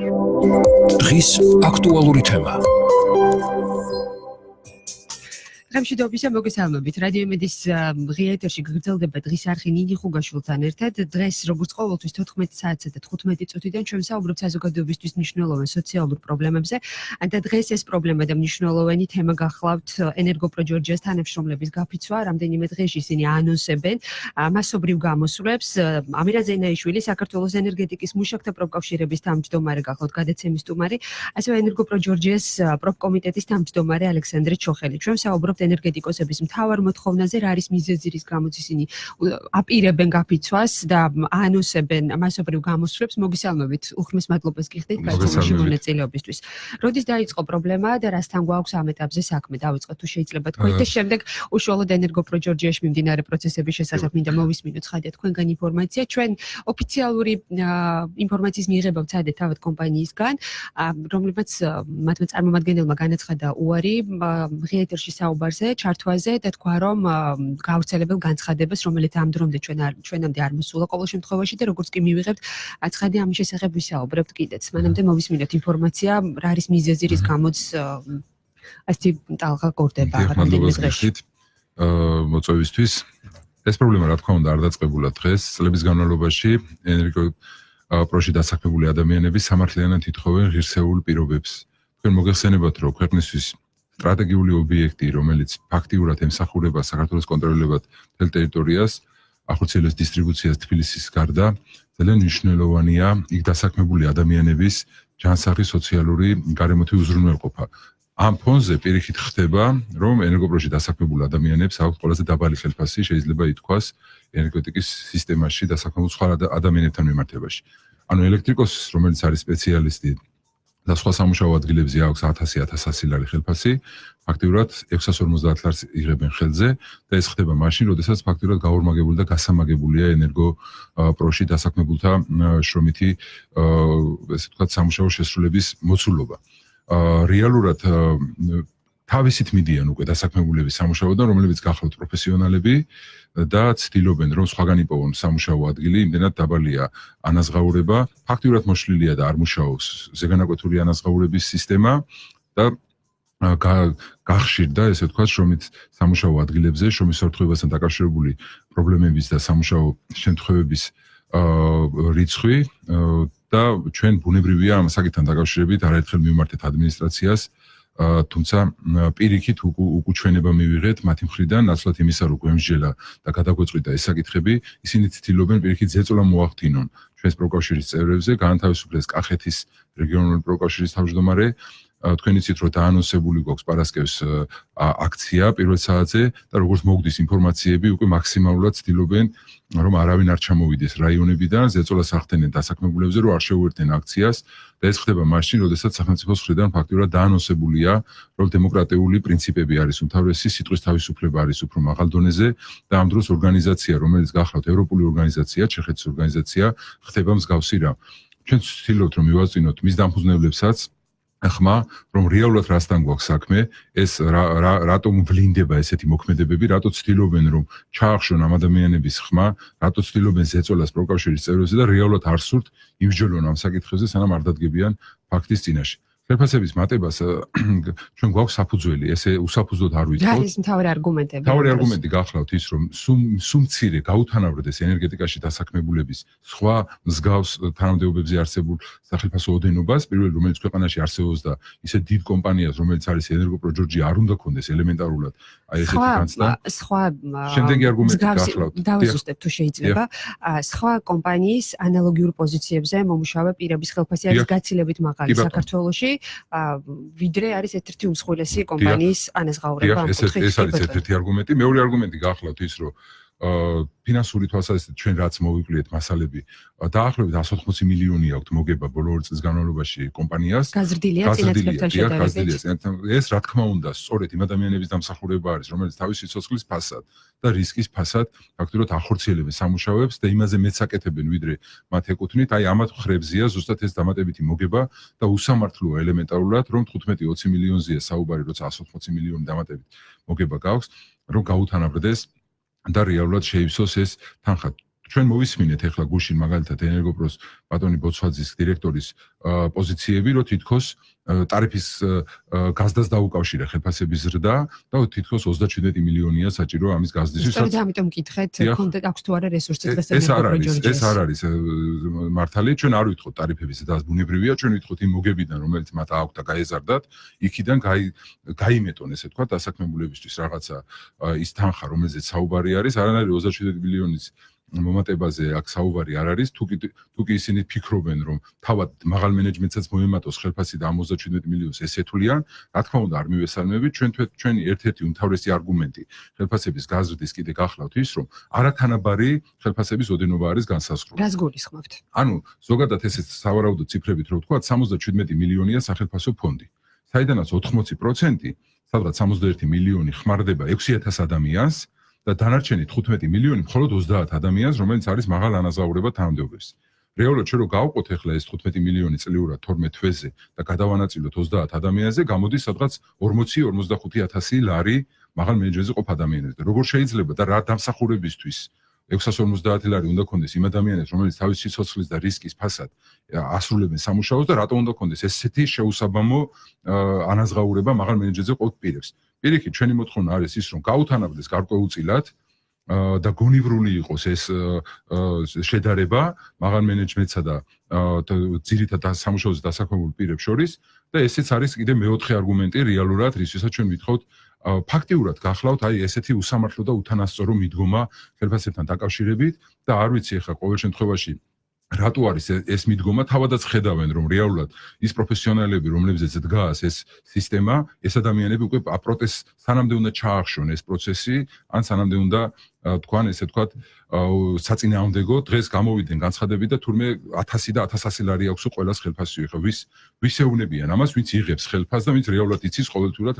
დღის აქტუალური თემა. გამშვიდობისა მოგესალმებით. რადიო იმედის ღია ეთერში გაგრძელდება დღის არხი ნინი ხუგაშვილთან ერთად. დღეს როგორც ყოველთვის 14 საათსა და 15 წუთიდან ჩვენ ვსაუბრობთ საზოგადოებისთვის მნიშვნელოვან სოციალურ პრობლემებზე. და დღეს ეს პრობლემა და მნიშვნელოვანი თემა გახლავთ ენერგო ჯორჯიას თანამშრომლების გაფიცვა. რამდენიმე დღეში ისინი ანონსებენ მასობრივ გამოსვლებს. ამირან ზენაიშვილი საქართველოს ენერგეტიკის მუშაკთა პროფკავშირების თავმჯდომარე გახლავთ გადაცემის სტუმარი, ასევე ენერგო ჯორჯიას პროფკომიტეტის თავმჯდომარე ალექსანდრე ჩოხელი. ჩვენ ვსაუბრობთ ენერგეტიკოსების მთავარ მოთხოვნაზე, რა არის მიზეზი, რის გამოც ისინი აპირებენ გაფიცვას და ანონსებენ მასობრივ გამოსვლებს. მოგესალმებით, უხმის მადლობას გიხდით გადაცემაში მონაწილეობისთვის. როდის დაიწყო პრობლემა და რასთან გვაქვს ამ ეტაპზე საქმე? დავიწყოთ თუ შეიძლება თქვენ და შემდეგ უშუალოდ ენერგო ჯორჯიაში მიმდინარე პროცესების შესახებ მინდა მოვისმინოთ ხადია თქვენგან ინფორმაცია. ჩვენ ოფიციალური ინფორმაციის მიღება ვცადეთ თავად კომპანიისგან, რომლებიც მათმა წარმომადგენელმა განაცხადა უარი ღია ეთერში საუბარზე, ჩართვაზე და თქვა, რომ გავრცელებელ განცხადებას, რომელიც ამ დრომდე ჩვენამდე არ მოსულა ყოველ შემთხვევაში და როგორც კი მივიღებთ, აცხადი ამის შესახებ ვისაუბრებთ კიდეც. მანამდე მოვისმინოთ ინფორმაცია, რა არის მიზეზი, რის გამოც ასეთი ტალღა გორდება რამდენიმე დღეში. მოწვევისთვის ეს პრობლემა რა თქმა უნდა არ დაწყებულა დღეს, წლების განმავლობაში ენერგო პროში დასაქმებული ადამიანები სამართლიანად ითხოვენ ღირსეულ პირობებს. თქვენ მოგეხსენებათ, რომ ქვეყნისთვის სტრატეგიული ობიექტი, რომელიც ფაქტიურად ემსახურება საქართველოს კონტროლებად მთელ ტერიტორიას, ახორციელებს დისტრიბუციას თბილისის გარდა, ძალიან მნიშვნელოვანია იქ დასაქმებული ადამიანების ჯანსაღი სოციალური გარემოთი უზრუნველყოფა. ამ ფონზე პირიქით ხდება, რომ ენერგოპროში დასაქმებულ ადამიანებს აქვს ყველაზე დაბალი ხელფასი, შეიძლება ითქვას, ენერგეტიკის სისტემაში დასაქმებულ სხვა ადამიანებთან მიმართებაში. ანუ ელექტრიკოსს, რომელიც არის სპეციალისტი და სხვა სამუშაო ადგილებზე აქვს 1000-1100 ლარი ხელფასი, ფაქტიურად 650 ლარს იღებენ ხელზე და ეს ხდება მაშინ, როდესაც ფაქტიურად გაორმაგებული და გასამაგებულია ენერგო პროში დასაქმებულთა შრომითი ესე ვთქვათ სამუშაო შესრულების მოცულობა. რეალურად თავისით მიდიან უკვე დასაქმებულების სამუშაოდან, რომლებიც გახლავთ პროფესიონალები და ცდილობენ, რომ სხვაგან იპოვონ სამუშაო ადგილი, იმდენად დაბალია ანაზღაურება, ფაქტიურად მოშლილია და არ მუშაობს ზეგანაკვეთური ანაზღაურების სისტემა და გახშირდა, ესე ვთქვათ, შრომით სამუშაო ადგილებზე, შრომის ურთიერთობასთან დაკავშირებული პრობლემების და სამუშაო შემთხვევების რიცხვი და ჩვენ ბუნებრივია ამ საკითხთან დაკავშირებით არაერთხელ მივმართეთ ადმინისტრაციას, თუმცა პირიქით უკუჩვენება მივიღეთ მათი მხრიდან, ნაცვლად იმისა, რომ გვემსჯელა და გადაგვეწყვიტა ეს საკითხები, ისინი ცდილობენ პირიქით ზეწოლა მოახდინონ ჩვენს პროფკავშირის წევრებზე, გაანთავისუფლეს კახეთის რეგიონული პროფკავშირის თავმჯდომარე. თქვენ იცით, რომ დაანონსებული გვაქვს პარასკევს აქცია პირველ საათზე და როგორც მოგდის ინფორმაციები, უკვე მაქსიმალურად ცდილობენ, რომ არავინ არ ჩამოვიდეს რაიონებიდან, ზეწოლას ახდენენ დასაქმებულებზე, რომ არ შეუერთდნენ აქციას და ეს ხდება მაშინ, როდესაც სახელმწიფოს მხრიდან ფაქტიურად დაანონსებულია, რომ დემოკრატიული პრინციპები არის უმთავრესი, სიტყვის თავისუფლება არის უფრო მაღალ დონეზე და ამ დროს ორგანიზაცია, რომელიც გახლავთ ევროპული ორგანიზაცია, ჩეხეთის ორგანიზაცია, ხდება მსგავსი რამ. ჩვენ ვცდილობთ, რომ მივაწვინოთ მის დამფუძნებლებსაც ხმა, რომ რეალურად რასთან გვაქვს საქმე, ეს რატომ ვლინდება ესეთი მოქმედებები, რატო ცდილობენ, რომ ჩაახშონ ამ ადამიანების ხმა, რატო ცდილობენ ზეწოლას პროფკავშირის წევრებზე და რეალურად არ სურთ იმსჯელონ ამ საკითხებზე, სანამ არ დადგებიან ფაქტის წინაშე. ხელფასების მატებას ჩვენ გვაქვს საფუძველი, ესე უსაფუძვლოდ არ ვიტყოთ. რა არის მთავარი არგუმენტები? მთავარი არგუმენტი გახლავთ ის, რომ სულ მცირე გაუთანაბრდეს ენერგეტიკაში დასაქმებულების სხვა მსგავს თანამდებობებზე არსებულ სახელფასო ოდენობას, პირველი რომელიც ქვეყანაში არსებობს და ისე დიდ კომპანიას, რომელიც არის ენერგო ჯორჯია, არ უნდა კონდეს ელემენტარულად აი ესეთი განცდა. სხვა შემდეგი არგუმენტი გახლავთ. დავაზუსტებ თუ შეიძლება. სხვა კომპანიის ანალოგიურ პოზიციებზე მომუშავე პირების ხელფასი არის გაცილებით მაღალი საქართველოში. ვიდრე არის ერთ-ერთი უმსხვილესი კომპანიის ანაზღაურება. ეს არის ერთ-ერთი არგუმენტი. მეორე არგუმენტი გახლავთ ის, რომ ფინანსური თვალსაზრისით ჩვენ რაც მოვიკვლიეთ მასალები, დაახლოებით 180 მილიონი აქვს მოგება ბოლო 2 წლის განმავლობაში კომპანიას. გაზრდილია წინასწრებთან შედარებით. ეს რა თქმა უნდა, სწორედ იმ ადამიანების დამსახურება არის, რომელიც თავის სიცოცხლის ფასად და რისკის ფასად ფაქტობრივად ახორციელებენ სამუშაოებს და იმაზე მეც აკეთებენ, ვიდრე მათ ეკუთვნით. აი ამათ ხრებზია ზუსტად ეს დამატებითი მოგება და უსამართლოა ელემენტარულად, რომ 15-20 მილიონზეა საუბარი, როცა 180 მილიონი დამატებით მოგება გაქვს, რომ გაუთანაბრდეს და რეალურად შეივსოს ეს თანხა. ჩვენ მოვისმინეთ ახლა გუშინ მაგალითად ენერგოპროს ბატონი ბოცვაძის დირექტორის პოზიციები, რომ თითქოს ტარიფის გაზდას დაუკავშირა ხელფასების ზრდა და თითქოს 37 მილიონია საჭირო ამის გაზდისთვის. სწორედ ამიტომ მკითხეთ, აქვს თუ არა რესურსი დღეს ეს არ არის მართალი, ჩვენ არ ვითხოვთ ტარიფების ზრდას, ბუნებრივია, ჩვენ ვითხოვთ იმ მოგებიდან, რომელიც მათ აქვთ და გაეზარდათ, იქიდან გაიმეტონ, ესე თქვა, დასაქმებულებისთვის რაღაცა ის თანხა, რომელზეც საუბარი არის, არანაირი 37 მილიონის მომატებაზე აქ საუბარი არ არის, თუ კი ისინი ფიქრობენ, რომ თავად მაღალ მენეჯმენტსაც მოემატოს ხელფასი და 37 მილიონს ესეთვლიან, რა თქმა უნდა არ მივესალმებით, ჩვენი ერთ-ერთი უმთავრესი არგუმენტი ხელფასების გაზრდის კიდე გახლავთ ის, რომ არათანაბარი ხელფასების ოდენობა არის განსაზღვრული. რას გულისხმობთ? ანუ ზოგადად ესეც სავარაუდო ციფრებით რო ვთქვა, 77 მილიონია სახელფასო ფონდი. საიდანაც 80%, სადღაც 61 მილიონი ხმარდება 6000 ადამიანს და დანარჩენი 15 მილიონი მხოლოდ 30 ადამიანს, რომელიც არის მაღალ ანაზღაურება თანამდებობებს. რეალურად ჩვენ რო გავყოთ ახლა ეს 15 მილიონი წლიურად 12 თვეზე და გადავანაწილოთ 30 ადამიანზე, გამოდის სადღაც 40-45 ლარი მაღალ მენეჯმენტზე ყოფ ადამიანებზე. როგორ შეიძლება და რა დამსახურებისთვის 650 ლარი უნდა კონდეს იმ ადამიანებს, რომელიც თავის სიცოცხლის და რისკის ფასად ასრულებენ სამუშაოს და რატომ უნდა კონდეს ესეთი შეუსაბამო ანაზღაურება მაღალ მენეჯმენტზე ყოფ პირებს. პირიქით, ჩვენი მოთხოვნა არის ის, რომ გაუთანაბრდეს გარკვეულწილად და გონივრული იყოს ეს შედარება მაღალ მენეჯმენტსა და ძირითად სამუშაოზე დასაქმებულ პირებს შორის და ესეც არის კიდე მეოთხე არგუმენტი რეალურად, რისთვისაც ჩვენ ვითხოვთ ფაქტიურად გახლავთ აი ესეთი უსამართლო და უთანასწორო მიდგომა ხელფასებთან დაკავშირებით და არ ვიცი ახლა ყოველ შემთხვევაში რატო არის ეს მიდგომა, თავადაც ხედავენ, რომ რეალურად ის პროფესიონალები, რომლებზეც დგას ეს სისტემა, ეს ადამიანები უკვე აპროტესტს სანამდე უნდა ჩაახშონ ეს პროცესი, ან სანამდე უნდა თქვან, ესე ვთქვათ, საწინააღმდეგო დღეს გამოვიდნენ განცხადები და თურმე 1000 და 1100 ლარი აქვს ყველას ხელფასი. ეხლა ვის ეუბნებიან ამას, ვინც იღებს ხელფასს და ვინც რეალურად იცის ყოველთვიურად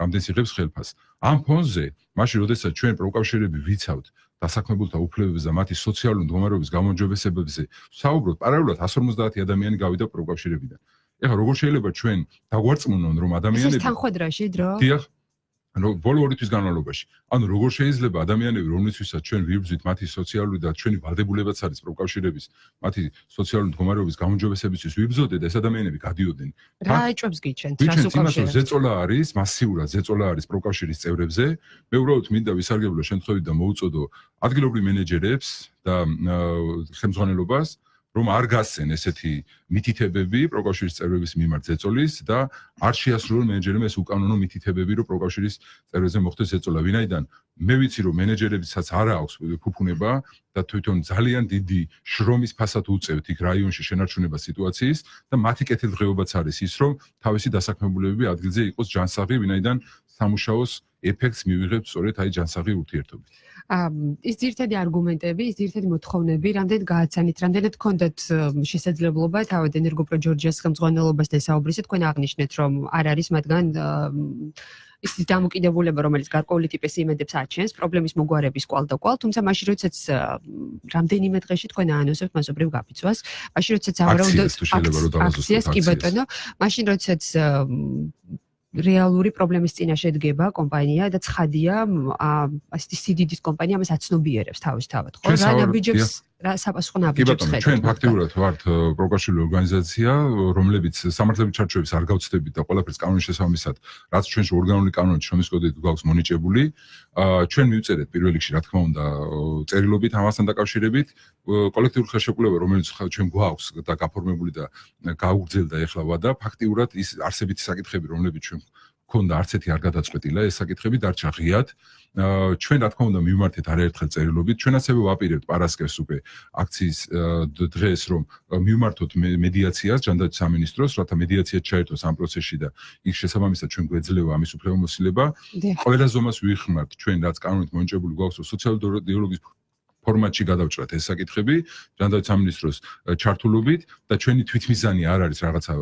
რამდენს იღებს ხელფასს. ამ ფონზე, მაშინ როდესაც ჩვენ პროფკავშირები ვიცავთ დასაქმებულთა უფლებებზე და მათი სოციალური მდგომარეობის გამარჯვებასებებზე საუბრობთ, პარალელურად 150 ადამიანი გავიდა პროფკავშირებიდან. ეხლა როგორ შეიძლება ჩვენ დაგვარწმუნონ, რომ ადამიანები ეს თანხმედრაში დრო? დიახ, ბოლო 2 თვის განმავლობაში. ანუ როგორ შეიძლება ადამიანები, რომლისთვისაც ჩვენ ვიბრძვით მათი სოციალური და ჩვენი ვალდებულებაც არის პროფკავშირების, მათი სოციალური მდგომარეობის გამარჯვებასებისთვის ვიბრძოდეთ, ეს ადამიანები გადიოდნენ. რა ეჭვებს გიჩენთ? რას გიჩენთ იმას, რომ უკავშირებთ? ზეწოლა არის, მასიურად ზეწოლა არის პროფკავშირის წევრებზე. მე უბრალოდ მინდა ვისარგებლო შემთხვევით და მოუწოდო ადგილობრივ მენეჯერებს და ხელმძღვანელობას, რომ არ გასცენ ესეთი მითითებები პროფკავშირის წევრების მიმართ ზეწოლის და არ შეასრულონ მენეჯერებმა ეს უკანონო მითითებები, რომ პროფკავშირის წევრებზე მოხდეს ზეწოლა. ვინაიდან მე ვიცი, რომ მენეჯერებსაც არ აქვს ფუფუნება და თვითონ ძალიან დიდი შრომის ფასად უწევთ იქ რაიონში შენარჩუნება სიტუაციის და მათი კეთილდღეობაც არის ის, რომ თავისი დასაქმებულებები ადგილზე იყოს ჯანსაღი, ვინაიდან სამუშაოს ეფექტს მივიღებთ სწორედ აი ჯანსაღი ურთიერთობით. ის ძირითადი არგუმენტები, ის ძირითადი მოთხოვნები, რამდენად გააცანით, რამდენად გქონდათ შესაძლებლობა თავად ენერგოპრო ჯორჯიას ხელმძღვანელობას ესაუბრისით, თქვენ აღნიშნეთ, რომ არ არის მათგან ის დამოკიდებულება, რომელიც გარკვეული ტიპის იმედებს აჩენს, პრობლემის მოგვარების კვალდაკვალ, თუმცა მაშინ როდესაც რამდენიმე დღეში თქვენ აანონსებთ მასობრივ გაფიცვას, მაშინ როდესაც ავარაუდოთ აქციას, კი ბატონო, მაშინ როდესაც რეალური პრობლემის წინაშე დგება კომპანია და ცხადია, ასეთი სიდიდის კომპანია ამას აცნობიერებს თავისთავად, ხო? რა ნაბიჯებს, რა საპასუხო ნაბიჯებს ხედავთ? ჩვენ ფაქტიურად ვართ პროფკავშირული ორგანიზაცია, რომლებიც სამართლების ჩარჩოებს არ გავცდებით და ყველაფერს კანონის შესაბამისად, რაც ჩვენში ორგანული კანონით შრომის კოდით გვაქვს მონიჭებული, ჩვენ მივწერეთ პირველ რიგში, რა თქმა უნდა, წერილობით ამასთან დაკავშირებით, კოლექტიური ხელშეკრულება, რომელიც ჩვენ გვაქვს და გაფორმებული და გაუგრძელდა ეხლა ვადა, ფაქტიურად ის არსებითი საკითხები, რომლებიც ჩვენ ქონდა არც ერთი არ გადაწყვეტილა, ეს საკითხები დარჩა ღიად. ჩვენ რა თქმა უნდა მივმართეთ არაერთხელ წერილობით, ჩვენ ასევე ვაპირებთ პარასკევს უკვე აქციის დღეს, რომ მივმართოთ მედიაციას ჯანდაცვის სამინისტროს, რათა მედიაცია ჩაერთოს ამ პროცესში და იქ შესაბამისად ჩვენ გვეძლევა ამის უფლებამოსილება. ყველა ზომას ვიხმართ ჩვენ, რაც კანონით მონიჭებული გვაქვს, სოციალური დიალოგის ფორმატში გადავჭრათ ეს საკითხები ჯანდაცვის სამინისტროს ჩართულობით და ჩვენი თვითმიზანი არ არის რაღაცა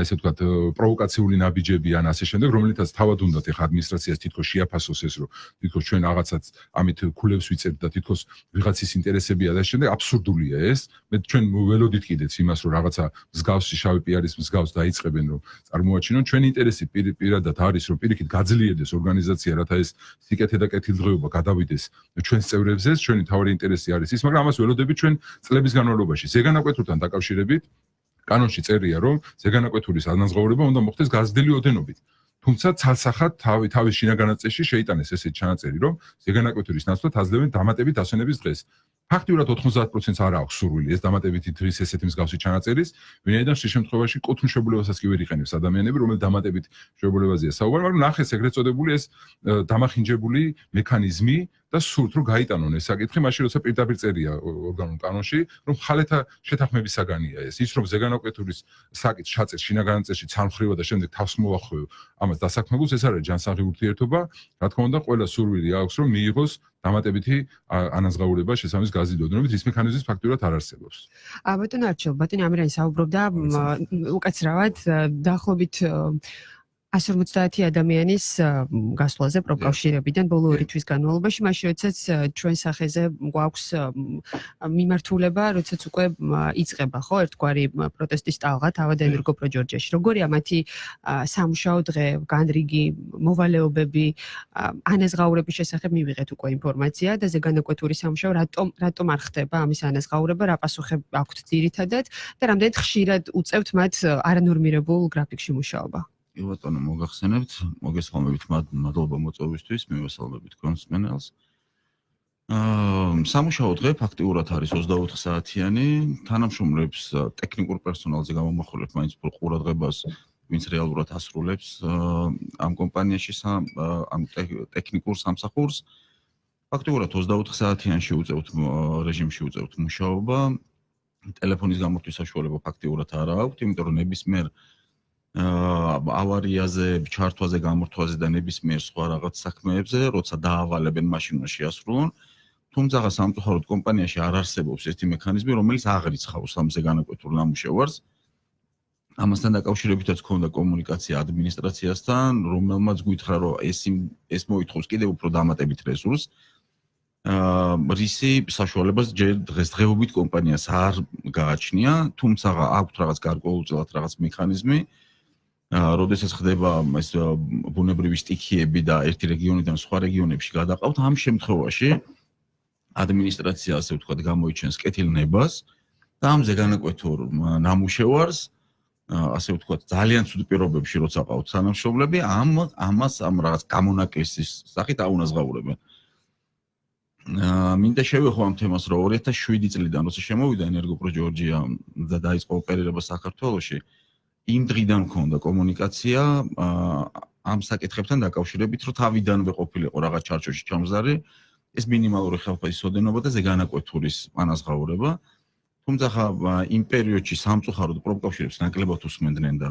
ესე ვთქვათ პროვოკაციული ნაბიჯები ან ასე შემდეგ, რომელთაც თავად უნდათ ეხა ადმინისტრაციას თითქოს შეაფასოს ეს, რომ თითქოს ჩვენ რაღაცაც ამით ქულებს ვიწერთ და თითქოს ვიღაცის ინტერესებია და შემდეგ აბსურდულია ეს. მე ჩვენ ველოდით კიდეც იმას, რომ რაღაცა მსგავსი შავი პიარის მსგავს დაიწყებენ, რომ წარმოაჩინონ. ჩვენი ინტერესი პირადად არის, რომ პირიქით გაძლიერდეს ორგანიზაცია, რათა ეს სიკეთე და კეთილდღეობა გადავიდეს ჩვენს წევრებზე. ჩვენი თავი ინტერესი არის ის, მაგრამ ამას ველოდებით ჩვენ წლების განმავლობაში. ზეგანაკვეთურთან დაკავშირებით კანონში წერია, რომ ზეგანაკვეთურის ანაზღაურება უნდა მოხდეს გაზრდილი ოდენობით. თუმცა ცალსახად თავის შინაგანაწესში შეიტანეს ესეთი ჩანაწერი, რომ ზეგანაკვეთურის ნაცვლად აძლევენ დამატებით დასვენების დღეს. ფაქტიურად 90%-ს არ აქვს სურვილი ეს დამატებითი დღის ესეთი მსგავსი ჩანაწერის, ვინაიდან შე შემთხვევაში კუთვნილ შეულებასაც კი ვერ იყენებს ადამიანები, რომელიც დამატებით შეულებაზეა საუბარი, მაგრამ ნახეს ეგრეთ წოდებული ეს დამახინჯებული მექანიზმი და სურთ რომ გაიტანონ ეს საკითხი, მაშინ როცა პირდაპირ წერია ორგანულ კანონში, რომ ხალხთა შეთანხმების საგანია ეს. ის რომ ზეგანაკვეთურის საკითხს ჩაწერს შინაგანაწესში ცალმხრივად და შემდეგ თავს მოახვევ ამას დასაქმებულს, ეს არის ჯანსაღი ურთიერთობა. რა თქმა უნდა, ყველა სურვილი აქვს რომ მიიღოს დამატებითი ანაზღაურება შესაბამის გაზრდილი ოდენობით, რის მექანიზმის ფაქტურად არ არსებობს. ბატონო არჩილ, ბატონი ამირანი საუბრობდა უკაცრავად დაახლოებით 150 ადამიანის გასვლაზე პროფკავშირებიდან ბოლო 2 თვის განმავლობაში, მაშინ როდესაც ჩვენ სახეზე გვაქვს მიმართულება, როდესაც უკვე იწყება, ხო, ერთგვარი პროტესტის ტალღა თავად ენერგო ჯორჯიაში. როგორია მათი სამუშაო დღე, განრიგი, მოვალეობები, ანაზღაურების შესახებ მივიღეთ უკვე ინფორმაცია და ზეგანაკვეთური სამუშაო რატომ არ ხდება ამის ანაზღაურება, რა პასუხები აქვთ ძირითადად და რამდენად ხშირად უწევთ მათ არანორმირებულ გრაფიკში მუშაობა? ბატონო, მოგახსენებთ, მოგესალმებით მადლობა მოწვევისთვის, მივესალმებით კონსმენელს. სამუშაო დღე ფაქტიურად არის 24 საათიანი, თანამშრომლებს ტექნიკურ პერსონალზე გამომახვილებთ მაინც ყურადღებას, ვინც რეალურად ასრულებს ამ კომპანიაში ამ ტექნიკურ სამსახურს. ფაქტიურად 24 საათიანში უწევთ რეჟიმში უწევთ მუშაობა, ტელეფონის გამორთვის საშუალება ფაქტიურად არ აქვთ, იმიტომ რომ ნებისმიერ ავარიაზე, ჩართვაზე, გამორთვაზე და ნებისმიერ სხვა რაღაც საქმეებზე, როცა დაავალებენ მაშინ უნდა შეასრულონ. თუმცა სამწუხაროდ კომპანიაში არ არსებობს ერთი მექანიზმი, რომელიც აღრიცხავს ამ ზეგანაკვეთურ ნამუშევარს. ამასთან დაკავშირებითაც ქონდა კომუნიკაცია ადმინისტრაციასთან, რომელმაც გითხრა, რომ ეს მოითხოვს კიდევ უფრო დამატებით რესურსს. რისი საშუალებას ჯერ დღესდღეობით კომპანიას არ გააჩნია, თუმცა აქვთ რაღაც გარკვეულწილად რაღაც მექანიზმი. როდესაც ხდება ეს ბუნებრივი სტიქიები და ერთი რეგიონიდან სხვა რეგიონებში გადაყავთ, ამ შემთხვევაში ადმინისტრაცია, ასე ვთქვათ, გამოიჩენს კეთილნებას და ამ ზეგანაკვეთურ ნამუშევარს, ასე ვთქვათ, ძალიან ცუდ პირობებში როცა ყავთ თანამშრომლები, ამას ამ რაღაც გამონაკლისის სახით აუნაზღაურებენ. მინდა შევეხო ამ თემას, რომ 2007 წლიდან როცა შემოვიდა ენერგო ჯორჯია და დაიწყო ოპერირება საქართველოში, იმ დღიდან მქონდა კომუნიკაცია ამ საკითხებთან დაკავშირებით, რომ თავიდანვე ყოფილიყო რაღაც ჩარჩოში ჩამზარი, ეს მინიმალური ხელფასის ოდენობა და ზეგანაკვეთურის ანაზღაურება. თუმცა იმ პერიოდში სამწუხაროდ პროფკავშირებს ნაკლებად უსმენდნენ და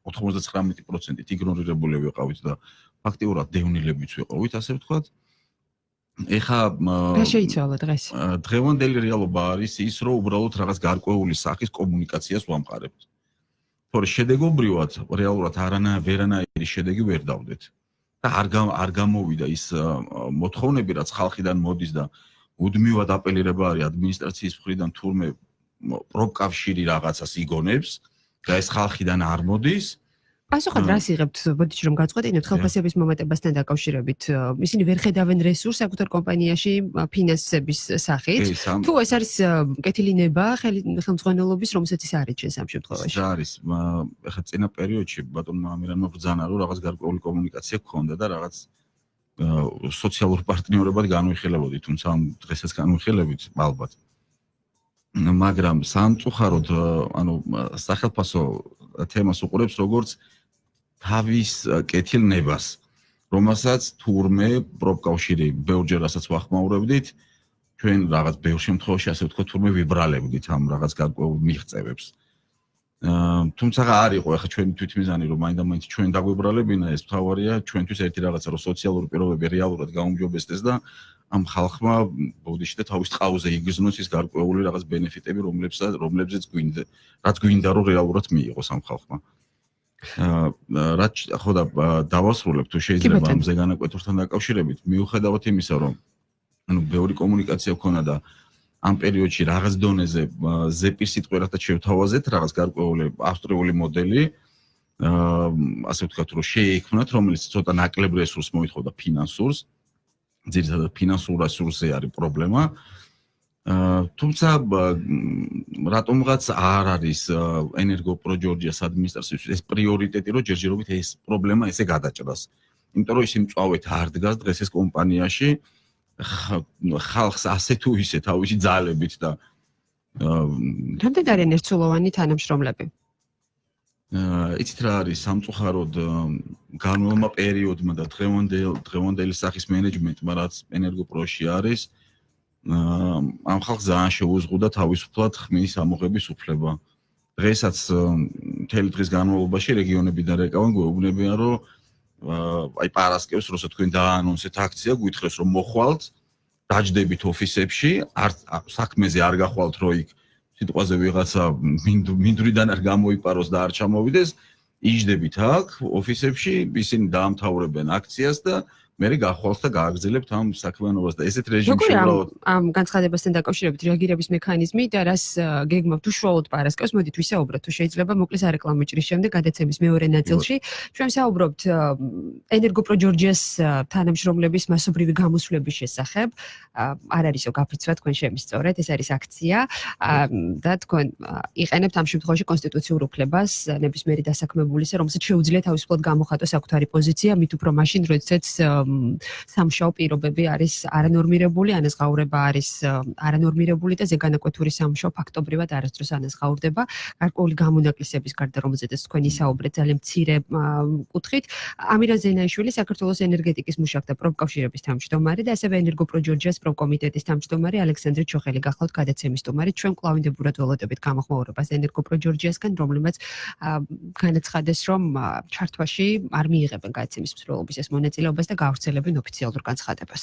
99%-ით იგნორირებული ვიყავით და ფაქტიურად დევნილებიც ვიყავით, ასე ვთქვათ. ეხა რა შეიცვალა დღეს? დღევანდელი რეალობა არის ის, რომ უბრალოდ რაღაც გარკვეული სახის კომუნიკაციას ვამყარებთ. თორე შედეგობრივად რეალურად ვერანაირი შედეგი ვერ დავდეთ. და არ გამოვიდა ის მოთხოვნები, რაც ხალხიდან მოდის და უდმივად აპელირება არის ადმინისტრაციის მხრიდან თურმე პროფკავშირი რაღაცას იგონებს და ეს ხალხიდან არ მოდის. პასუხად რას იღებთ, ბოდიში რომ გაწყვეტინოთ ხელფასების მომატებასთან დაკავშირებით? ისინი ვერ ხედავენ რესურსს საკუთარ კომპანიაში ფინანსების სახით. თუ ეს არის კეთილინება ხელმძღვანელობის, რომელსაც ის არიჩენს ამ შემთხვევაში. არის, ეხლა წინა პერიოდში ბატონმა ამირანმა ბრძანა, რომ რაღაც გარკვეული კომუნიკაცია გქონდა და რაღაც სოციალურ პარტნიორებად განვიხილებოდი, თუმცა ამ დღესაც განვიხილებით ალბათ. მაგრამ სამწუხაროდ, ანუ სახელმწიფო თემას უყურებს როგორც თავის კეთილნებას, რომელსაც თურმე პროფკავშირი ბევრჯერასაც ვახმაურებდით, ჩვენ რაღაც ბევრ შემთხვევაში ასე ვთქვათ, თურმე ვიბრალებდით ამ რაღაც გარკვეულ მიღწევებს. თუმცა არ იყო ახლა ჩვენი თვითმიზანი, რომ მაინდა-მაინც ჩვენ დაგვიბრალებინა, ეს მთავარია ჩვენთვის ერთი რაღაცა, რომ სოციალური პირობები რეალურად გაუმჯობესდეს და ამ ხალხმა ბოდიში და თავის ტყავზე იგრძნოს ის გარკვეული რაღაც ბენეფიტები, რომლებზეც რაც გვინდა რომ რეალურად მიიღოს ამ ხალხმა. რაც ხო და დავასრულებ თუ შეიძლება ამ ზეგანაკვეთურთან დაკავშირებით, მიუხედავად იმისა, რომ ანუ ბევრი კომუნიკაცია ქონა და ამ პერიოდში რაღაც დონეზე ზეპირ სიტყვერათაც შევთავაზეთ რაღაც გარკვეული ავსტრიული მოდელი, ასე ვთქვათ, რომ შეექმნათ, რომელიც ცოტა ნაკლებ რესურსს მოითხოვდა ფინანსურს. ძირითადად ფინანსურ რესურსზე არის პრობლემა. თუმცა რატომღაც არ არის ენერგოპროჯორჯიას ადმინისტრაციის ეს პრიორიტეტი, რომ ჯერჯერობით ეს პრობლემა ესე გადაჭრას. იმიტომ რომ ის იმწვავედ არ დგას დღეს ეს კომპანიაში ხალხს ასე თუ ისე თავისი ძალებით და რამდენი არიან ერთსულოვანი თანამშრომლები? იცით რა არის სამწუხაროდ განმავლობა პერიოდმა და დღევანდელი სახის მენეჯმენტმა რაც ენერგოპროში არის ამ ხალხს ძალიან შეუზღუდა თავისუფლად ხმის ამოღების უფლება. დღესაც მთელი დღის განმავლობაში რეგიონებიდან რეკავენ გვეუბნებიან რომ აი პარასკევს როცა თქვენ დაანონსეთ აქცია გვითხრეს რომ მოხვალთ დაჯდებით ოფისებში საქმეზე არ გახვალთ რომ იქ სიტყვაზე ვიღაცა მინდვრიდან არ გამოიპაროს და არ ჩამოვიდეს იჯდებით აქ ოფისებში ისინი დაამთავრებენ აქციას და მერე გახვალთ და გააგრძელებთ ამ საქმიანობას და ესეთ რეჟიმში უბრალოდ ამ განცხადებასთან დაკავშირებით რეაგირების მექანიზმი და რას გეგმავთ უშუალოდ პარასკევს მოდით ვისაუბროთ თუ შეიძლება მოკლეს არეკლამო ჭრის შემდეგ გადაცემის მეორე ნაწილში ჩვენ ვსაუბრობთ ენერგოპროჯორჯიას თანამშრომლების მასობრივი გამოსვლების შესახებ არ არისო გაფიცვა თქვენ შემისწორეთ ეს არის აქცია და თქვენ იყენებთ ამ შემთხვევაში კონსტიტუციურ უფლებას ნებისმიერი დასაქმებულისა რომელსაც შეუძლია თავისუფლად გამოხატოს საკუთარი პოზიცია მით უფრო მაშინ როდესაც სამშაო პირობები არის არანორმირებული, ანაზღაურება არის არანორმირებული და ზეგანაკვეთური სამშაო ფაქტობრივად არასდროს ანაზღაურდება. გარკვეული გამონაკლისების გარდა რომელზედაც თქვენ ისაუბრეთ ძალიან მცირე კუთხით. ამირან ზენაიშვილი საქართველოს ენერგეტიკის მუშაკთა პროფკავშირების თავმჯდომარე და ასევე ენერგოპროჯორჯიას პროფკომიტეტის თავმჯდომარე ალექსანდრე ჩოხელი გახლავთ გადაცემის სტუმარი. ჩვენ კვლავინდებურად ველოდებით გამოხმაურებას ენერგოპროჯორჯიასგან, რომლებმაც განაცხადეს, რომ ჩართვაში არ მიიღებენ გადაცემის მსვლელობის ეს მონაწილეობას და გავრცელებენ ოფიციალურ განცხადებას.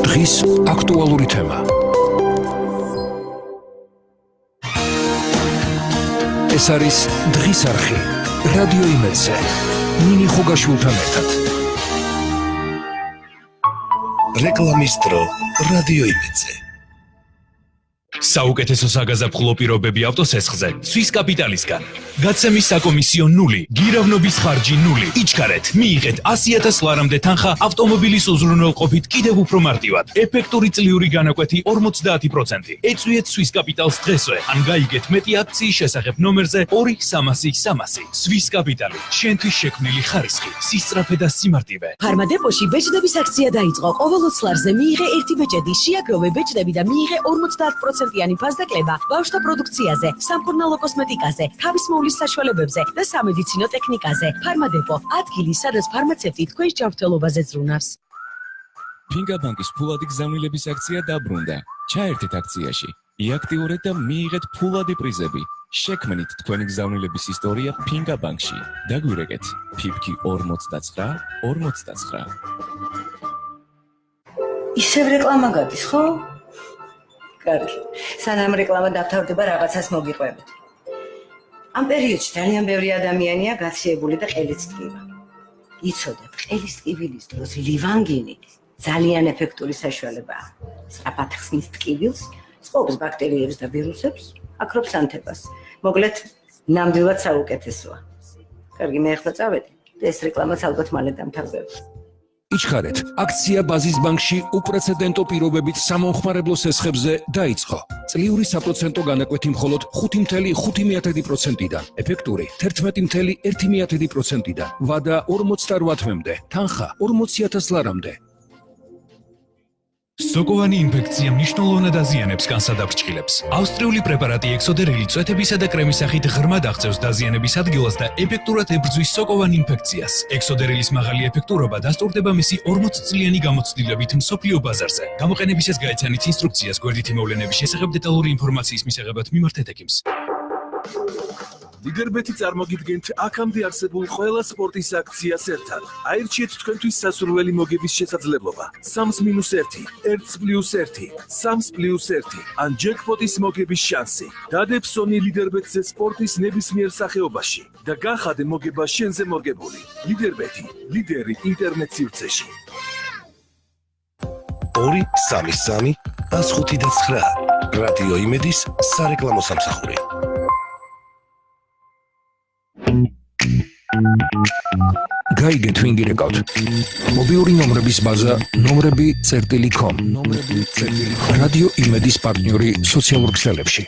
დღის აქტუალური თემა. ეს არის დღის არხი. რადიო იმედზე. ნინი ხუგაშვილთან ერთად. რეკლამის დრო რადიო იმედზე. საუკეთესო საგაზაფხულო პირობები ავტოსესხზე სვის კაპიტალისგან. გაცემის საკომისიო 0, გირავნობის ხარჯი 0. იჩქარეთ, მიიღეთ 100,000 ლარამდე თანხა ავტომობილის უზრუნველყოფით კიდევ უფრო მარტივად. ეფექტური წლიური განაკვეთი 50%. ეწვიეთ სვის კაპიტალს დღესვე, ან გაიგეთ მეტი აქციის შესახებ ნომერზე 2-300-300. სვის კაპიტალი, შენთვის შექმნილი ხარისხი, სისწრაფე და სიმარტივე. ფარმადეპოში ბეჭდების აქცია დაიწყო. ყოველ 20 ლარზე მიიღე 1 ბეჭედი, შეაგროვე ბეჭდები და მიიღე 50%-იანი ფასდაკლება ბავშვთა პროდუქციაზე, სამკურნალო კოსმეტიკაზე, თავის მოვლის საშუალებებზე და სამედიცინო ტექნიკაზე. ფარმადეპო, ადგილი, სადაც ფარმაცევტი თქვენს ჯანმრთელობაზე ზრუნავს. ფინგაბანკის ფულადი გზავნილების აქცია დაბრუნდა. ჩაერთეთ აქციაში, იაქტიურეთ და მიიღეთ ფულადი პრიზები. შექმნით თქვენი გზავნილების ისტორია ფინგაბანკში. დაგვირეკეთ ფიფკი 49-49. ისევ რეკლამა გადის, ხო? კარგი. სანამ რეკლამა დავთავრდება, რაღაცას მოგიყვებით. ამ პერიოდში ძალიან ბევრი ადამიანია გაციებული და ყელიც ტკივა. იცოდეთ, ყელის ტკივილის დროს ლივანგინი ძალიან ეფექტური საშუალებაა. სწრაფად ხსნის ტკივილს, სპობს ბაქტერიებს და ვირუსებს, აკრობს ანთებას. მოკლედ, ნამდვილად საუკეთესოა. კარგი, მე ახლა წავედი. ეს რეკლამაც ალბათ მალე დამთავრდება. იჩქარეთ, აქცია ბაზის ბანკში უპრეცედენტო პირობებით სამომხმარებლო სესხებზე დაიწყო. წლიური საპროცენტო განაკვეთი მხოლოდ 5.5%-დან, ეფექტური 11.1%-დან, ვადა 48 თვემდე, თანხა 40,000 ლარამდე. სოკოვანი ინფექცია მნიშვნელოვნად აზიანებს განსადაფრჩხილებს. ავსტრიული პრეპარატი ექსოდერილი წვეთებისა და კრემის სახით ღრმად აღწევს დაზიანების ადგილას და ეფექტურად ებრძვის სოკოვან ინფექციას. ექსოდერილის მაღალი ეფექტურობა დასტურდება მისი 40-წლიანი გამოცდილებით მსოფლიო ბაზარზე. გამოყენებისას გაეცანით ინსტრუქციას გვერდითი მოვლენების შესახებ დეტალური ინფორმაციის მისაღებად მიმართეთ ეკიმს. ლიდერბეთი წარმოგიდგენთ აქამდე არსებულ ყველა სპორტის აქციას ერთად. აირჩიეთ თქვენთვის სასურველი მოგების შესაძლებლობა. 3-1, 1+1, 3+1, ან ჯეკპოტის მოგების შანსი. დადეფსონი ლიდერბეთზე სპორტის ნებისმიერ სახეობაში და გახადე მოგება შენზე მოგებული. ლიდერბეთი, ლიდერი ინტერნეტ სივრცეში. 2-3-3-105-9 რადიო იმედის სარეკლამო სამსახური. გაიგეთ ვინ გირეკავთ. მობილური ნომრების ბაზა nomrebi.com. რადიო იმედის პარტნიორი სოციალურ ქსელებში.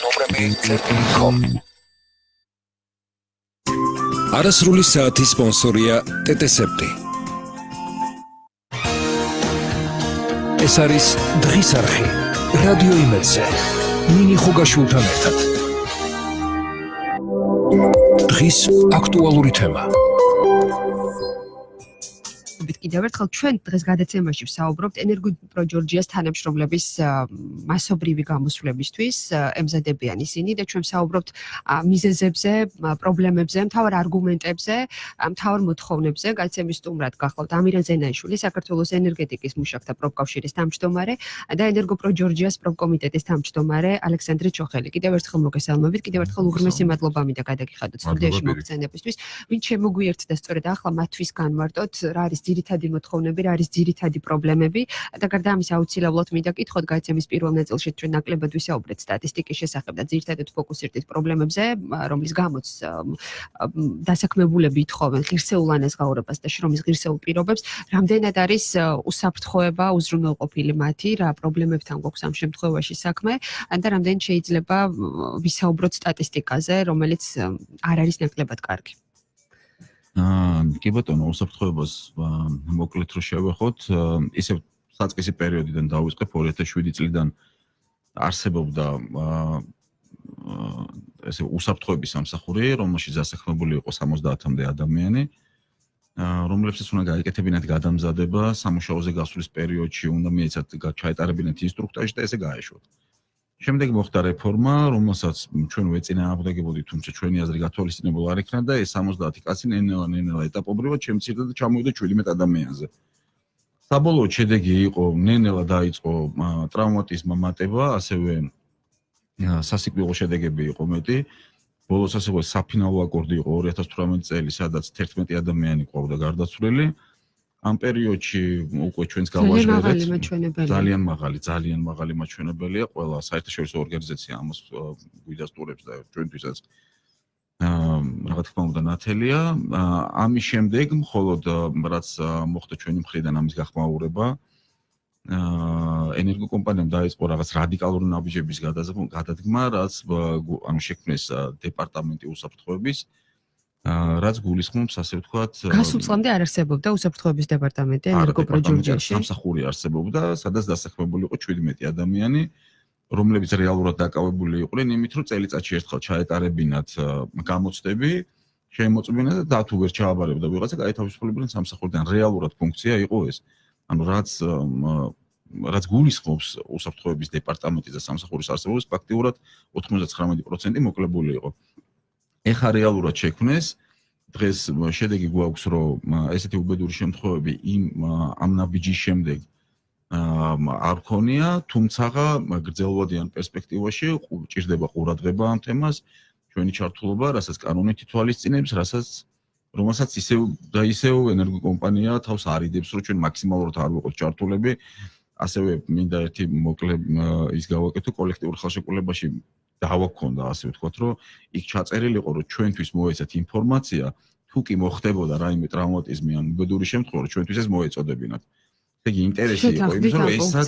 nomrebi.com. არასრული საათის სპონსორია ტეტესეპტი. ეს არის დღის არხი. რადიო იმედზე. ნინი ხუგაშვილთან ერთად. დღის აქტუალური თემა. კიდევ ერთხელ ჩვენ დღეს გადაცემაში ვსაუბრობთ ენერგო ჯორჯიას თანამშრომლების მასობრივი გამოსვლებისთვის ემზადებიან ისინი და ჩვენ ვსაუბრობთ მიზეზებზე, პრობლემებზე, მთავარ არგუმენტებზე, მთავარ მოთხოვნებზე. გადაცემის სტუმრად გახლავთ ამირან ზენაიშვილი, საქართველოს ენერგეტიკის მუშაკთა პროფკავშირის თავმჯდომარე და ენერგო ჯორჯიას პროფკომიტეტის თავმჯდომარე ალექსანდრე ჩოხელი. კიდევ ერთხელ მოგესალმებით, კიდევ ერთხელ უღრმესი მადლობა მინდა გადაგიხადოთ სტუდიაში მოგცემებისთვის. ვინ შემოგვიერთდა სწორედ ახლა მათთვის განვარტოთ რა არის ძირითადი მოთხოვნები, რა არის ძირითადი პრობლემები და გარდა ამისა აუცილებლად მინდა კითხოთ გადაცემის პირველ ნაწილში ჩვენ ნაკლებად ვისაუბრეთ სტატისტიკის შესახებ და ძირითადად ფოკუსირდით პრობლემებზე, რომლის გამოც დასაქმებულები ითხოვენ ღირსეულ ანაზღაურებას და შრომის ღირსეულ პირობებს. რამდენად არის უსაფრთხოება, უზრუნველყოფილი მათი, რა პრობლემებთან გვაქვს ამ შემთხვევაში საქმე და რამდენად შეიძლება ვისაუბროთ სტატისტიკაზე, რომელიც არ არის ნაკლებად კარგი. კი ბატონო, უსაფრთხოებას მოკლედ რო შევეხოთ, ისევ საწყისი პერიოდიდან დავიწყებ 2007 წლიდან არსებობდა ესე უსაფრთხოების სამსახური, რომელშიც დასაქმებული იყო 70-მდე ადამიანი, რომლებსაც უნდა გაეკეთებინათ გადამზადება, სამუშაოზე გასვლის პერიოდში უნდა მიეცათ ჩაეტარებინათ ინსტრუქტაჟი და ესე გაეშვათ. შემდეგ მოხდა რეფორმა, რომელსაც ჩვენ ვეწინააღმდეგებოდით, თუმცა ჩვენი აზრი გათვალისწინებულ არ იქნა და ეს 70 კაცი ნელა ეტაპობრივად შემცირდა და ჩამოვიდა 17 ადამიანზე. საბოლოო შედეგი იყო, ნელა დაიწყო ტრავმატიზმმა მატება, ასევე სასიკვდილო შედეგები იყო მეტი. ბოლოს ასევე საფინალო აკორდი იყო 2018 წელი, სადაც 11 ადამიანი ყავდა გარდაცვლილი. ამ პერიოდში უკვე ჩვენს გავაჟღერეთ ძალიან მაღალი მაჩვენებელია, ყველა საერთაშორისო ორგანიზაცია ამას გვიდასტურებს და ჩვენთვისაც რა თქმა უნდა ნათელია. ამის შემდეგ მხოლოდ რაც მოხდა ჩვენი მხრიდან ამის გახმაურება, ენერგო კომპანიამ დაიწყო რაღაც რადიკალური ნაბიჯების გადადგმა, რაც ანუ შექმნეს დეპარტამენტი უსაფრთხოების, რაც გულისხმობს ასე ვთქვათ გასულ წლამდე არ არსებობდა უსაფრთხოების დეპარტამენტი ენერგო ჯორჯიაში. სამსახური არსებობდა, სადაც დასაქმებული იყო 17 ადამიანი, რომლებიც რეალურად დაკავებული იყვნენ იმით, რომ წელიწადში ერთხელ ჩაეტარებინათ გამოცდები, შეემოწმებინათ და თუ ვერ ჩააბარებდა ვიღაცა, გაეთავისუფლებდნენ სამსახურიდან. რეალურად ფუნქცია იყო ეს. ანუ რაც გულისხმობს უსაფრთხოების დეპარტამენტის და სამსახურის არსებობას, ფაქტიურად 99% მოკლებული იყო. ეხა რეალურად შექმნეს, დღეს შედეგი გვაქვს, რომ ესეთი უბედური შემთხვევები ამ ნაბიჯის შემდეგ არ ქონია, თუმცა გრძელვადიან პერსპექტივაში ჭირდება ყურადღება ამ თემას, ჩვენი ჩართულობა, რასაც კანონით ითვალისწინებს, რომელსაც ისევ და ისევ ენერგო კომპანია თავს არიდებს, რომ ჩვენ მაქსიმალურად არ ვიყოთ ჩართულები. ასევე მინდა ერთი მოკლე ის გავაკეთო კოლექტიურ ხელშეკრულებაში დავა ქონდა, ასე ვთქვათ, რომ იქ ჩაწერილი იყო, რომ ჩვენთვის მოეცათ ინფორმაცია, თუ კი მოხდებოდა რაიმე ტრავმატიზმი ან უბედური შემთხვევა, რომ ჩვენთვის ეს მოეწოდებინათ. ესე იგი ინტერესი იყო იმის, რომ ესაც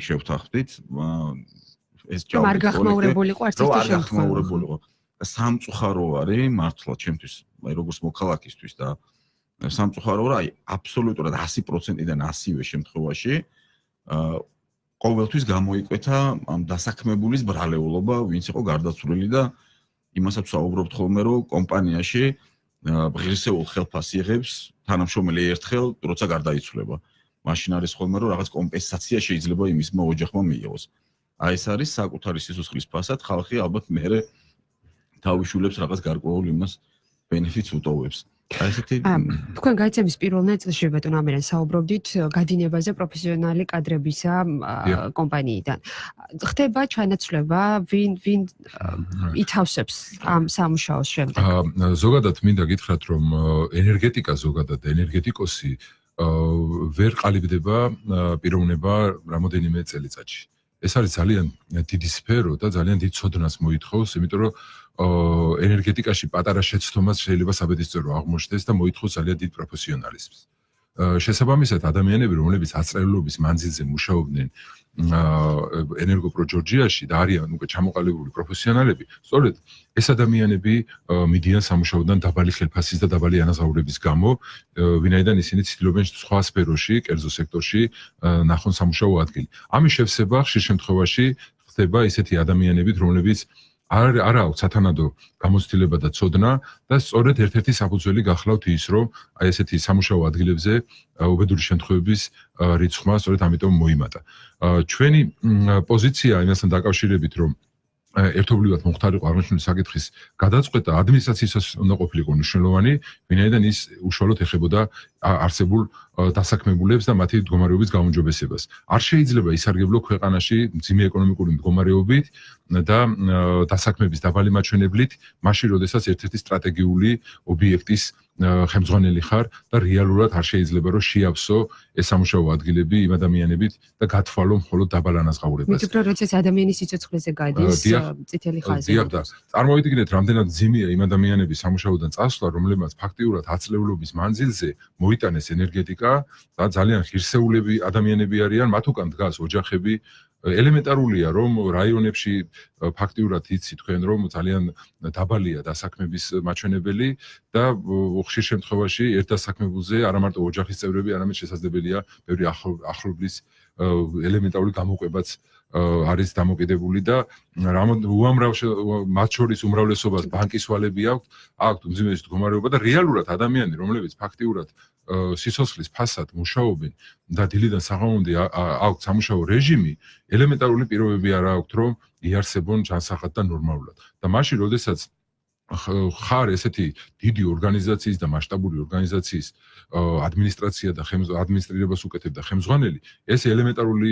შევთანხმდით, ეს ჯავი არ გახმაურებულიყო არც ერთი შემთხვევა. სამწუხარო არის მართლა ჩემთვის, აი როგორც მოქალაქისთვის და სამწუხარო რა, აი აბსოლუტურად 100%-დან 100-ვე შემთხვევაში ყოველთვის გამოიკვეთა ამ დასაქმებულის ბრალეულობა, ვინც იყო გარდაცვლილი და იმასაც ვსაუბრობთ ხოლმე, რომ კომპანიაში ღირსეულ ხელფასს იღებს თანამშრომელი ერთხელ, როცა გარდაიცვლება. მაშინ არის ხოლმე, რომ რაღაც კომპენსაცია შეიძლება იმისმა ოჯახმა მიიღოს. აი ეს არის საკუთარი სიცოცხლის ფასად, ხალხი ალბათ მერე თავისუფლებს რაღაც გარკვეულ იმას ბენეფიტს უტოვებს. თქვენ გადაცემის პირველ ნაწილში ბატონ ამირან საუბრობდით გადინებაზე პროფესიონალი კადრებისა კომპანიიდან. ხდება ჩანაცვლება, ვინ ითავსებს ამ სამუშაოს შემდეგ? ზოგადად მინდა გითხრათ, რომ ენერგეტიკა ზოგადად ენერგეტიკოსი ვერ ყალიბდება პიროვნება რამოდენიმე წელიწადში. ეს არის ძალიან დიდი სფერო და ძალიან დიდ ცოდნას მოითხოვს, იმიტომ რომ ენერგეტიკაში პატარა შეცდომას შეიძლება საბედისწერო აღმოჩნდეს და მოითხოვს ძალიან დიდ პროფესიონალიზმს. შესაბამისად, ადამიანები, რომლებიც აწრეულობის მანძილზე მუშაობდნენ ენერგო ჯორჯიაში და არიან უკვე ჩამოყალიბებული პროფესიონალები, სწორედ ეს ადამიანები მიდიან სამუშაოდან დაბალი ხელფასის და დაბალი ანაზღაურების გამო, ვინაიდან ისინი ცდილობენ სხვა სფეროში, კერძო სექტორში ნახონ სამუშაო ადგილი. ამის შევსება ხშირ შემთხვევაში ხდება ისეთი ადამიანებით, რომლებიც არ აქვს სათანადო გამოცდილება და ცოდნა და სწორედ ერთ-ერთი საფუძველი გახლავთ ის, რომ აი ესეთი სამუშაო ადგილებზე უბედური შემთხვევების რიცხვმა სწორედ ამიტომ მოიმატა. ჩვენი პოზიცია იმასთან დაკავშირებით, რომ ერთობლივად მომხდარიყო აღმოჩენილი საკითხის გადაწყვეტა ადმინისტრაციისას უნდა ყოფილიყო მნიშვნელოვანი, ვინაიდან ის უშუალოდ ეხებოდა არსებულ დასაქმებულებს და მათი მდგომარეობის გაუმჯობესებას. არ შეიძლება ისარგებლო ქვეყანაში მძიმე ეკონომიკური მდგომარეობით და დასაქმების დაბალი მაჩვენებლით, მაშინ როდესაც ერთ-ერთი სტრატეგიული ობიექტის ხელმძღვანელი ხარ და რეალურად არ შეიძლება რომ შეავსო ეს სამუშაო ადგილები იმ ადამიანებით და გათვალო მხოლოდ დაბალ ანაზღაურებას. მე ვფიქრობ, როდესაც ადამიანის სიცოცხლეზე გადის წითელი ხაზი. დიახ და წარმოვიდგინეთ, რამდენად ძიმეა იმ ადამიანების სამუშაოდან წასვლა, რომლებმაც ფაქტიურად აწლეულობის მანძილზე მოიტანეს ენერგეტიკა და ძალიან ღირსეულები ადამიანები არიან, მათ უკან დგას ოჯახები. ელემენტარულია, რომ რაიონებში ფაქტიურად იცი თქვენ, რომ ძალიან დაბალია დასაქმების მაჩვენებელი და ხშირ შემთხვევაში ერთ დასაქმებულზე არა მარტო ოჯახის წევრები, არამედ შესაძლებელია ბევრი ახლობლის ელემენტარული გამოყვებაც არის დამოკიდებული და მათ შორის უმრავლესობას ბანკის ვალები აქვთ უმძიმესი მდგომარეობა და რეალურად ადამიანები, რომლებიც ფაქტიურად სიცოცხლის ფასად მუშაობენ და დილიდან საღამომდე აქვთ სამუშაო რეჟიმი, ელემენტარული პირობები არ აქვთ, რომ იარსებონ ჯანსაღად და ნორმალურად. და მაშინ, როდესაც ხარ ესეთი დიდი ორგანიზაციის და მასშტაბური ორგანიზაციის ადმინისტრაცია და ადმინისტრირებას უკეთებ და ხელმძღვანელი, ეს ელემენტარული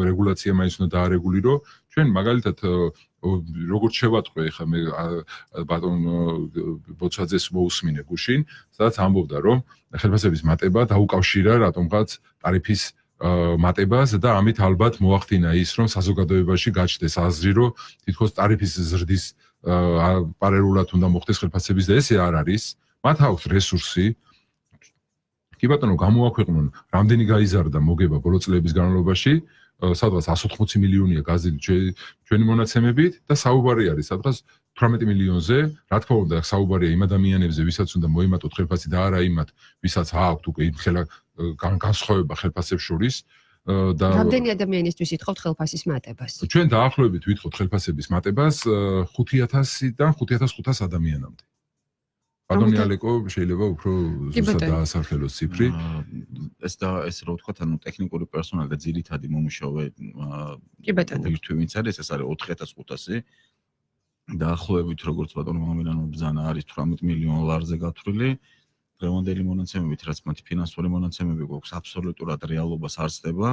რეგულაცია მაინც უნდა დაარეგულირო. ჩვენ მაგალითად როგორც შევატყვე ხა მე ბატონ ბოცაძეს მოусმინე გუშინ, სადაც ამბობდა, რომ ხელფასების მატება დაუკავშირა რატომღაც ტარიფის მატებას და ამით ალბათ მოახდინა ის, რომ საზოგადოებაში გაჩნდეს აზრი, რომ თითქოს ტარიფის ზრდის პარალელურად უნდა მოხდეს ხელფასების და ესე არ არის. მათ აქვს რესურსი. კი ბატონო, გამოაქვეყნონ რამდენი გაიზარდა მოგება ბოლო წლების განმავლობაში, სადღაც 180 მილიონია გაზრდილი ჩვენი მონაცემებით და საუბარი არის სადღაც 18 მილიონზე. რა თქმა უნდა, საუბარია იმ ადამიანებზე, ვისაც უნდა მოიმატოთ ხელფასი და არა იმათ, ვისაც აქვთ უკვე იმ განსხვავება ხელფასებს შორის. რამდენი ადამიანისთვის ითხოვთ ხელფასის მატებას? ჩვენ დაახლოებით ვითხოვთ ხელფასების მატებას 5000-დან 5500 ადამიანამდე. ბატონი ალეკო შეიძლება უფრო ზუსტად დაასახელოს ციფრი. ეს რა ვთქვათ, ანუ ტექნიკური პერსონალი და ძირითადი მომუშავე ბირთვი ვინც არის, ეს არის 4500 დაახლოებით, როგორც ბატონო ამირანმა ბრძანა, არის 18 მილიონ ლარზე გათვლილი. დღევანდელი მონაცემებით, რაც მათი ფინანსური მონაცემები გვაქვს, აბსოლუტურად რეალობას არ ცდება.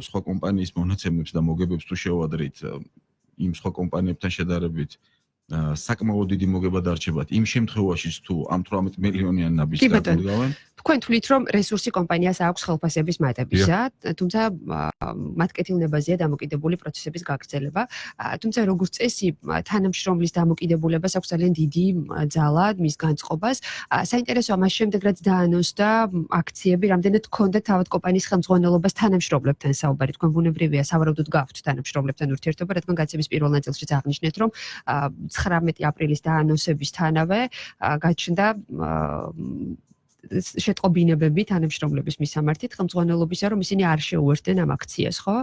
სხვა კომპანიის მონაცემებს და მოგებებს თუ შევადრით, იმ სხვა კომპანიებთან შედარებით საკმაოდ დიდი მოგება დარჩებათ. იმ შემთხვევაშიც თუ ამ 18 მილიონიან ნაბიჯს გადმოგავენ. თქვენ თვლით, რომ რესურსი კომპანიას აქვს ხელფასების მატებისა, თუმცა მათ კეთილნებაზეა დამოკიდებული პროცესების გაგრძელება. თუმცა როგორც წესი, თანამშრომლის დამოკიდებულებას აქვს ძალიან დიდი ძალა მის განწყობას. საინტერესოა მას შემდეგ, რაც დაანონსდა აქციები, რამდენად ჰქონდა თავად კომპანიის ხელმძღვანელობას თანამშრომლებთან საუბარი. თქვენ ბუნებრივია, სავარაუდოდ გაქვთ თანამშრომლებთან ურთიერთობა, რადგან გაცემის პირველ ნაწილშიც აღნიშნეთ, რომ 19 აპრილის დაანონსებისთანავე გაჩნდა შეტყობინებები თანამშრომლების მისამართით ხელმძღვანელობისა, რომ ისინი არ შეუერთდნენ ამ აქციას, ხო?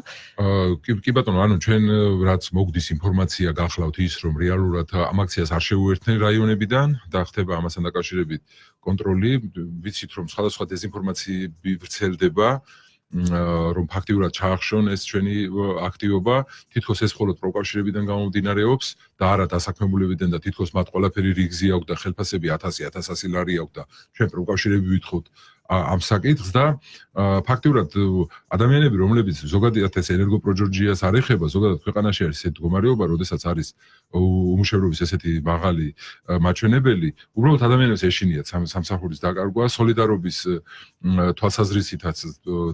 კი ბატონო, ანუ ჩვენ რაც მოგდის ინფორმაცია გახლავთ ის, რომ რეალურად ამ აქციას არ შეუერთდნენ რაიონებიდან და ხდება ამასთან დაკავშირებით კონტროლი, ვიცით რომ სხვადასხვა დეზინფორმაციები ვრცელდება, რომ ფაქტიურად ჩაახშონ ეს ჩვენი აქტივობა, თითქოს ეს მხოლოდ პროფკავშირებიდან გამომდინარეობს და არა დასაქმებულებიდან და თითქოს მათ ყველაფერი რიგზი აქვს და ხელფასები 1000-1100 ლარი აქვს და ჩვენ პროფკავშირები ვითხოვთ ამ საკითხს და ფაქტიურად ადამიანები, რომლებიც ზოგადად ეს ენერგო პროჯორჯიას არ ეხება, ზოგადად ქვეყანაში არის ესეთი მდგომარეობა, როდესაც არის უმუშევრობის ესეთი მაღალი მაჩვენებელი, უბრალოდ ადამიანებს ეშინიათ სამსახურის დაკარგვა, სოლიდარობის თვალსაზრისითაც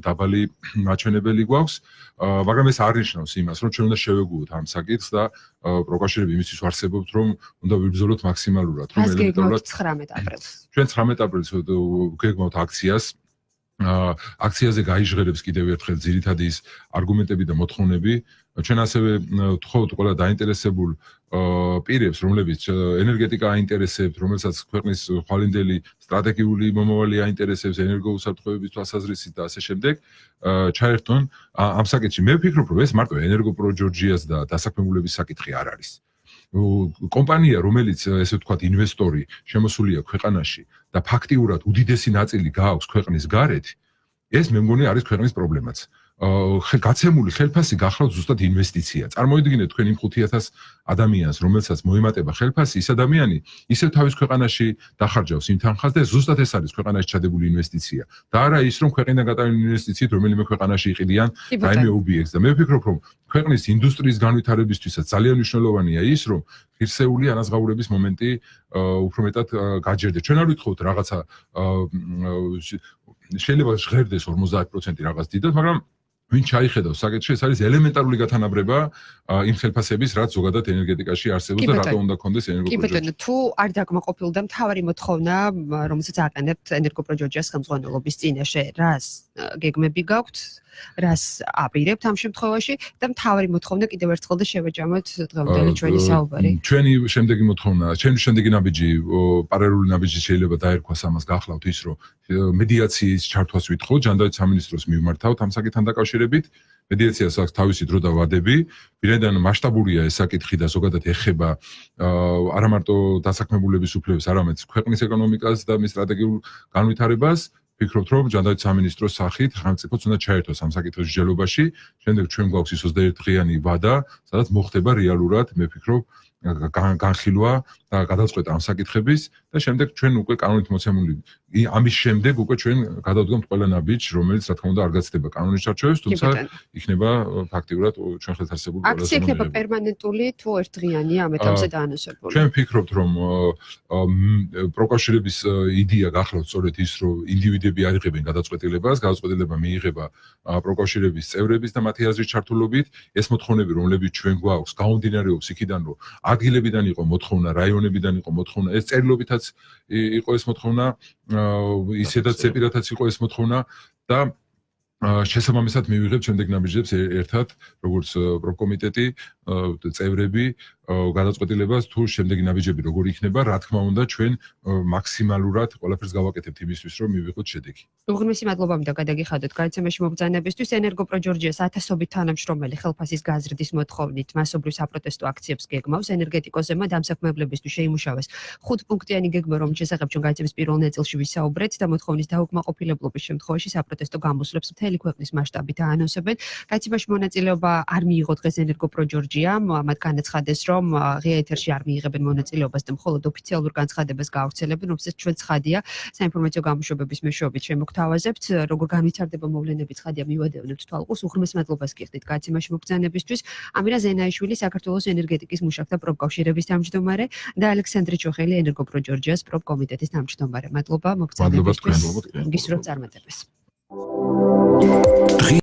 დაბალი მაჩვენებელი გვაქვს, მაგრამ ეს არ ნიშნავს იმას, რომ ჩვენ უნდა შევეგუოთ ამ საკითხს და პროფკავშირები იმისთვის ვარსებობთ, რომ უნდა ვიბრძოლოთ მაქსიმალურად, რომ ელემენტარულად 19 აპრილს. ჩვენ 19 აპრილს გეგმავთ აქციას. აქციაზე გაიჟღერებს კიდევ ერთხელ ძირითადი ის არგუმენტები და მოთხოვნები. ჩვენ ასევე ვთხოვთ ყველა დაინტერესებულ პირებს, რომლებიც ენერგეტიკა აინტერესებთ, რომელსაც ქვეყნის ხვალინდელი სტრატეგიული მომავალი აინტერესებს, ენერგოუსაფრთხოების თვალსაზრისით და ასე შემდეგ, ჩაერთონ ამ საკითხში. მე ვფიქრობ, რომ ეს მარტო ენერგო პროჯორჯიას და დასაქმებულების საკითხი არ არის. კომპანია, რომელიც ესე ვთქვათ, ინვესტორი შემოსულია ქვეყანაში და ფაქტიურად უდიდესი ნაწილი გააქვს ქვეყნის გარეთ, ეს მე მგონი არის ქვეყნის პრობლემაც. გაცემული ხელფასი გახლავთ ზუსტად ინვესტიცია. წარმოიდგინეთ თქვენ იმ 5000 ადამიანს, რომელსაც მოემატება ხელფასი, ის ადამიანი ისევ თავის ქვეყანაში დახარჯავს იმ თანხას და ზუსტად ეს არის ქვეყანაში ჩადებული ინვესტიცია. და არა ის, რომ ქვეყნიდან გადავიდა ინვესტიციით რომელიმე ქვეყანაში იყიდიან რაიმე ობიექტს და მე ვფიქრობ, რომ ქვეყნის ინდუსტრიის განვითარებისთვისაც ძალიან მნიშვნელოვანია ის, რომ ღირსეული ანაზღაურების მომენტი უფრო მეტად გაჯერდეს. ჩვენ არ ვითხოვთ რაღაცა შეიძლება ჟღერდეს 50% რაღაც დიდად, მაგრამ ვინ ჩაიხედავს საკითხში, ეს არის ელემენტარული გათანაბრება იმ ხელფასების, რაც ზოგადად ენერგეტიკაში არსებობს და რატო უნდა კონდეს ენერგო კი ბატონო, თუ არ დაკმაყოფილდა მთავარი მოთხოვნა, რომელსაც აყენებთ ენერგო პროჯორჯიას ხელმძღვანელობის წინაშე, რას გეგმები გაქვთ, რას აპირებთ ამ შემთხვევაში და მთავარი მოთხოვნა კიდევ ერთხელ და შევაჯამოთ დღევანდელი ჩვენი საუბარი. ჩვენი შემდეგი მოთხოვნა, ჩვენი შემდეგი ნაბიჯი, პარალელური ნაბიჯი შეიძლება დაერქვას ამას გახლავთ ის, რომ მედიაციის ჩართვას ვითხოვთ, ჯანდაცვის სამინისტროს მიმართავთ ამ საკითხთან დაკავშირებით. მედიაციას აქვს თავისი დრო და ვადები, ვინაიდან მასშტაბურია ეს საკითხი და ზოგადად ეხება არა მარტო დასაქმებულების უფლებებს, არამედ ქვეყნის ეკონომიკას და მის სტრატეგიულ განვითარებას. ვფიქრობთ, რომ ჯანდაცვის სამინისტროს სახით სახელმწიფოც უნდა ჩაერთოს ამ საკითხის მსჯელობაში. შემდეგ ჩვენ გვაქვს ის 21 დღიანი ვადა, სადაც მოხდება რეალურად, მე ვფიქრობ, განხილვა და გადაწყვეტა ამ საკითხების და შემდეგ ჩვენ უკვე კანონით მოცემული ამის შემდეგ უკვე ჩვენ გადავდგამთ ყველა ნაბიჯს, რომელიც რა თქმა უნდა არ გაცდება კანონის ჩარჩოებს, თუმცა იქნება ფაქტიურად ჩვენ ხელთ არსებულ ყველაზე აქცია იქნება პერმანენტული თუ ერთდღიანი ამ ეტაპზე დაანონსებული. ჩვენ ვფიქრობთ, რომ პროფკავშირების იდეა გახლავთ სწორედ ის, რომ ინდივიდები არ იღებენ გადაწყვეტილებას, გადაწყვეტილება მიიღება პროფკავშირების წევრების და მათი აზრის ჩართულობით. ეს მოთხოვნები, რომლებიც ჩვენ გვაქვს, გაუმდინარეობს იქიდან, რომ ადგილებიდან იყო მოთხოვნა, რაიონებიდან იყო მოთხოვნა, ეს წერილობითაც იყო ეს მოთხოვნა, ისედაც ზეპირათაც იყო ეს მოთხოვნა და შესაბამისად მივიღებთ შემდეგ ნაბიჯებს ერთად, როგორც პროფკომიტეტი, წევრები, გადაწყვეტილებას თუ შემდეგი ნაბიჯები როგორ იქნება, რა თქმა უნდა, ჩვენ მაქსიმალურად ყველაფერს გავაკეთებთ იმისთვის, რომ მივიღოთ შედეგი. უღრმესი მადლობა მინდა გადაგიხადოთ გადაცემაში მობრძანებისთვის. ენერგო პროჯორჯიას 1000-ობით თანამშრომელი ხელფასის გაზრდის მოთხოვნით მასობრივ საპროტესტო აქციებს გეგმავს. ენერგეტიკოსებმა დამსაქმებლებისთვის შეიმუშავეს ხუთპუნქტიანი გეგმა, რომლის შესახებ ჩვენ გადაცემის პირველ ნაწილში ვისაუბრეთ და მოთხოვნის დაუკმაყოფილებლობის შემთხვევაში საპროტესტო გამოსვლებს მთელი ქვეყნის მასშტაბით აანონსებენ. გადაცემაში მონაწილეობა არ მიიღო დღეს ენერგო პროჯორჯიამ, მათ განაცხადეს, რომ ღია ეთერში არ მიიღებენ მონაწილეობას და მხოლოდ ოფიციალურ განცხადებას გაავრცელებენ, რომელსაც ჩვენ ცხადია საინფორმაციო გამოშვებების მეშვეობით შემოგთავაზებთ, როგორ განვითარდება მოვლენები ცხადია მივადევნებთ თვალყურს. უღრმეს მადლობას გიხდით გადაცემაში მობრძანებისთვის. ამირან ზენაიშვილი საქართველოს ენერგეტიკის მუშაკთა პროფკავშირების თავმჯდომარე და ალექსანდრე ჩოხელი ენერგო პროჯორჯიას პროფკომიტეტის თავმჯდომარე. მადლობა მობრძანებისთვის. გისურვებთ წარმატებას.